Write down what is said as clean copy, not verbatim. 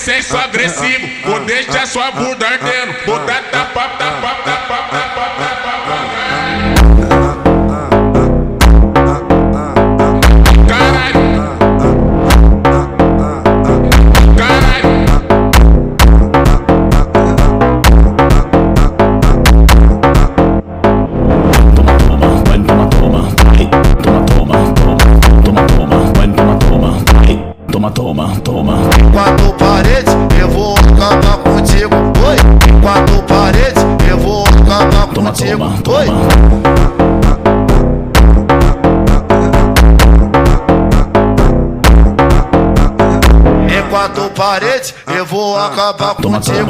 senso agressivo, vou deixar sua bunda ardendo, vou dar tapa, tapa, tapa, tapa, tapa. Toma. Quatro paredes, eu vou acabar contigo. Oi, quatro paredes, eu vou acabar contigo. Oi. Em quatro paredes, eu vou acabar contigo.